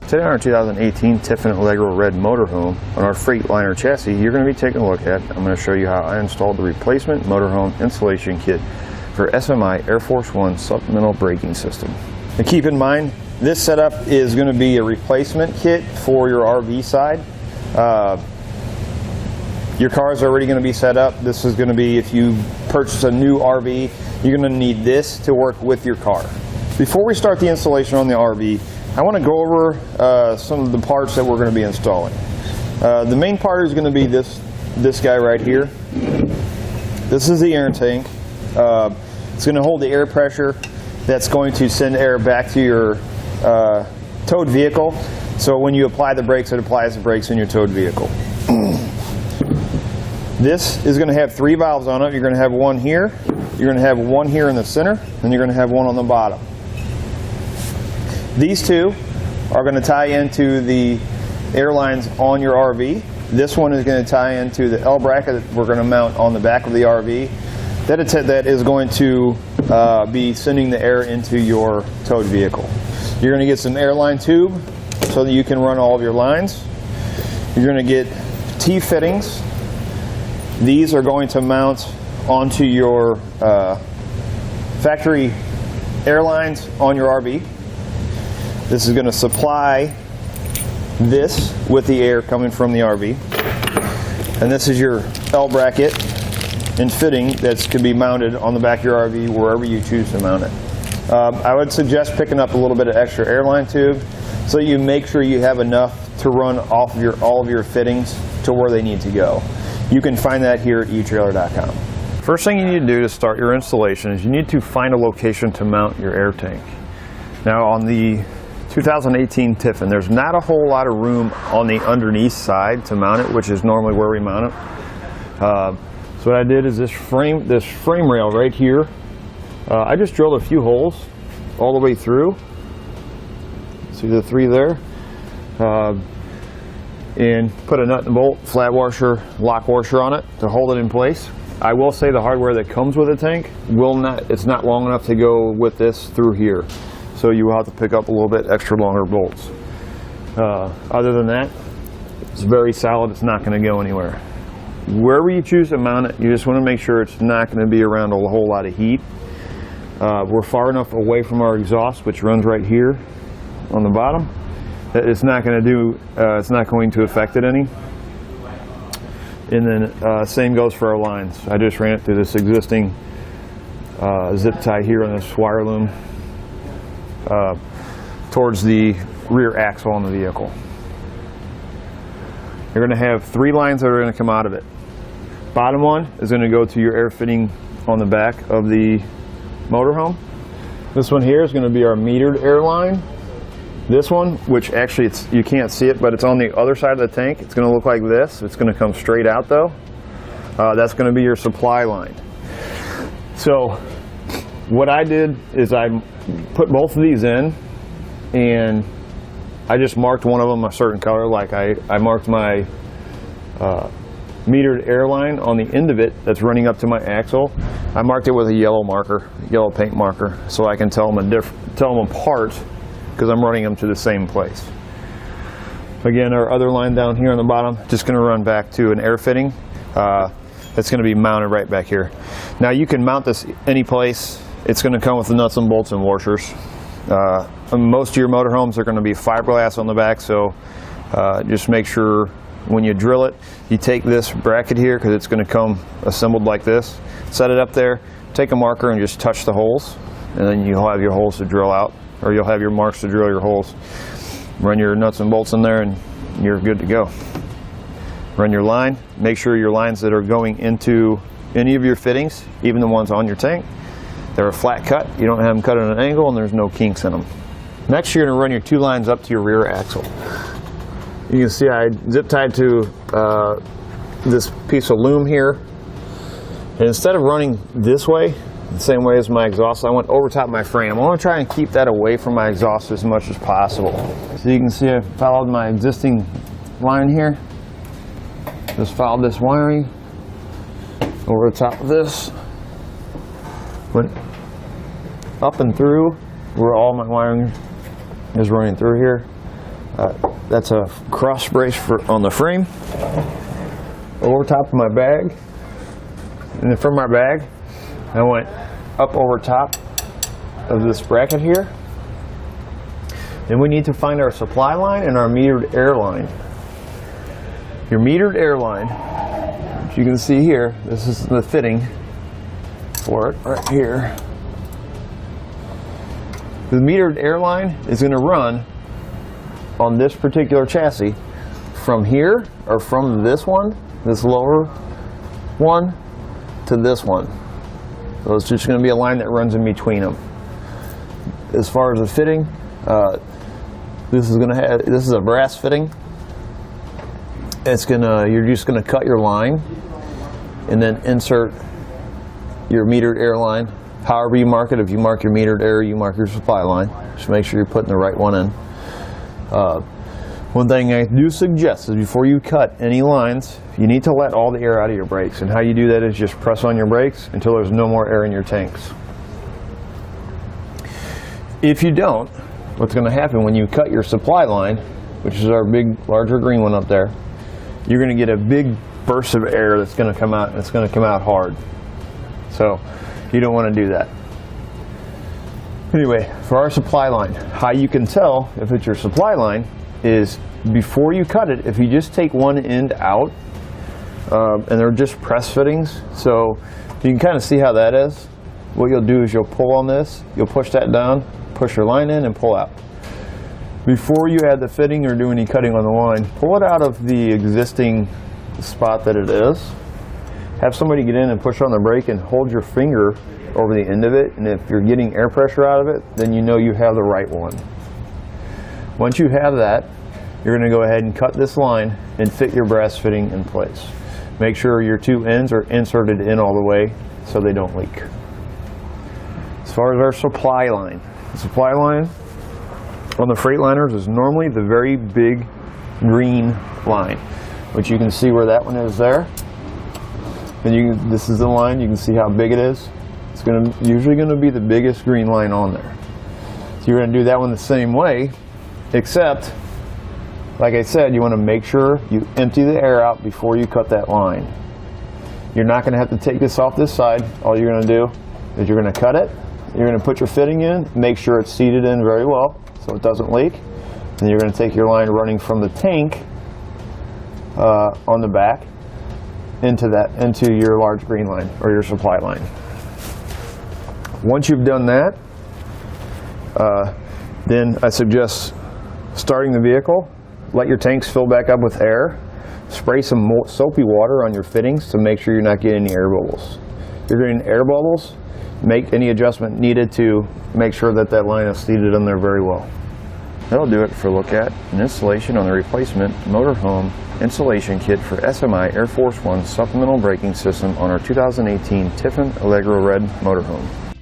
Today on our 2018 Tiffin Allegro Red Motorhome, on our Freightliner chassis, you're going to be taking a look at, I'm going to show you how I installed the replacement motorhome installation kit for SMI Airforce One supplemental braking system. And keep in mind, this setup is going to be a replacement kit for your RV side. Your car is already going to be set up. This is going to be, if you purchase a new RV, you're going to need this to work with your car. Before we start the installation on the RV, I want to go over some of the parts that we're going to be installing. The main part is going to be this guy right here. This is the air tank. It's going to hold the air pressure that's going to send air back to your towed vehicle. So when you apply the brakes, it applies the brakes in your towed vehicle. This is going to have 3 valves on it. You're going to have one here, you're going to have one here in the center, and you're going to have one on the bottom. These two are going to tie into the air lines on your RV. This one is going to tie into the L bracket that we're going to mount on the back of the RV. That is going to be sending the air into your towed vehicle. You're going to get some airline tube so that you can run all of your lines. You're going to get T-fittings. These are going to mount onto your factory airlines on your RV. This is going to supply this with the air coming from the RV. And this is your L bracket and fitting that can be mounted on the back of your RV wherever you choose to mount it. I would suggest picking up a little bit of extra airline tube so you make sure you have enough to run off of all of your fittings to where they need to go. You can find that here at etrailer.com. First thing you need to do to start your installation is you need to find a location to mount your air tank. Now on the 2018 Tiffin, there's not a whole lot of room on the underneath side to mount it, which is normally where we mount it. So what I did is this frame rail right here, I just drilled a few holes all the way through. See the 3 there? And put a nut and bolt, flat washer, lock washer on it to hold it in place. I will say the hardware that comes with the tank it's not long enough to go with this through here. So you will have to pick up a little bit extra longer bolts. Other than that, it's very solid, it's not going to go anywhere. Wherever you choose to mount it, you just want to make sure it's not going to be around a whole lot of heat. We're far enough away from our exhaust, which runs right here on the bottom, that it's not going to affect it any. And then same goes for our lines. I just ran it through this existing zip tie here on this wire loom towards the rear axle on the vehicle. You're going to have 3 lines that are going to come out of it. Bottom one is going to go to your air fitting on the back of the motorhome. This one here is going to be our metered air line. This one, which actually you can't see it, but it's on the other side of the tank. It's going to look like this. It's going to come straight out though. That's going to be your supply line. So what I did is I put both of these in, and I just marked one of them a certain color. Like I marked my metered air line on the end of it that's running up to my axle. I marked it with a yellow marker, yellow paint marker, so I can tell them apart because I'm running them to the same place. Again, our other line down here on the bottom, just going to run back to an air fitting. It's going to be mounted right back here. Now you can mount this any place. It's going to come with the nuts and bolts and washers. Most of your motorhomes are going to be fiberglass on the back, so just make sure when you drill it, you take this bracket here because it's going to come assembled like this. Set it up there, take a marker and just touch the holes, and then you'll have your holes to drill out, or you'll have your marks to drill your holes. Run your nuts and bolts in there and you're good to go. Run your line. Make sure your lines that are going into any of your fittings, even the ones on your tank, they're a flat cut. You don't have them cut at an angle and there's no kinks in them. Next, you're going to run your 2 lines up to your rear axle. You can see I zip tied to this piece of loom here. And instead of running this way, the same way as my exhaust, I went over top of my frame. I want to try and keep that away from my exhaust as much as possible. So you can see I followed my existing line here. Just followed this wiring over the top of this. Went up and through where all my wiring is running through here. That's a cross brace on the frame. Over top of my bag, and then from my bag, I went up over top of this bracket here. Then we need to find our supply line and our metered air line. Your metered air line, as you can see here, this is the fitting for it right here. The metered air line is going to run on this particular chassis from here, or from this one, this lower one, to this one. So it's just going to be a line that runs in between them. As far as the fitting, this is a brass fitting. You're just gonna cut your line and then insert your metered air line. However you mark it, if you mark your metered air, you mark your supply line. Just make sure you're putting the right one in. One thing I do suggest is before you cut any lines, you need to let all the air out of your brakes. And how you do that is just press on your brakes until there's no more air in your tanks. If you don't, what's going to happen when you cut your supply line, which is our big, larger green one up there, you're going to get a big burst of air that's going to come out, and it's going to come out hard. So you don't want to do that. Anyway, for our supply line, how you can tell if it's your supply line is before you cut it, if you just take one end out, and they're just press fittings, so you can kind of see how that is. What you'll do is you'll pull on this, you'll push that down, push your line in and pull out. Before you add the fitting or do any cutting on the line, pull it out of the existing spot that it is. Have somebody get in and push on the brake and hold your finger over the end of it, and if you're getting air pressure out of it, then you know you have the right one. Once you have that, you're going to go ahead and cut this line and fit your brass fitting in place. Make sure your two ends are inserted in all the way so they don't leak. As far as our supply line, the supply line on the Freightliners is normally the very big green line, which you can see where that one is there. And this is the line, you can see how big it is. It's usually going to be the biggest green line on there. So you're going to do that one the same way, except, like I said, you want to make sure you empty the air out before you cut that line. You're not going to have to take this off this side. All you're going to do is you're going to cut it. You're going to put your fitting in, make sure it's seated in very well so it doesn't leak. Then you're going to take your line running from the tank on the back into your large green line or your supply line. Once you've done that, then I suggest starting the vehicle. Let your tanks fill back up with air. Spray some soapy water on your fittings to make sure you're not getting any air bubbles. If you're getting air bubbles, make any adjustment needed to make sure that that line is seated in there very well. That'll do it for a look at an installation on the replacement motorhome installation kit for SMI Airforce One supplemental braking system on our 2018 Tiffin Allegro Red Motorhome.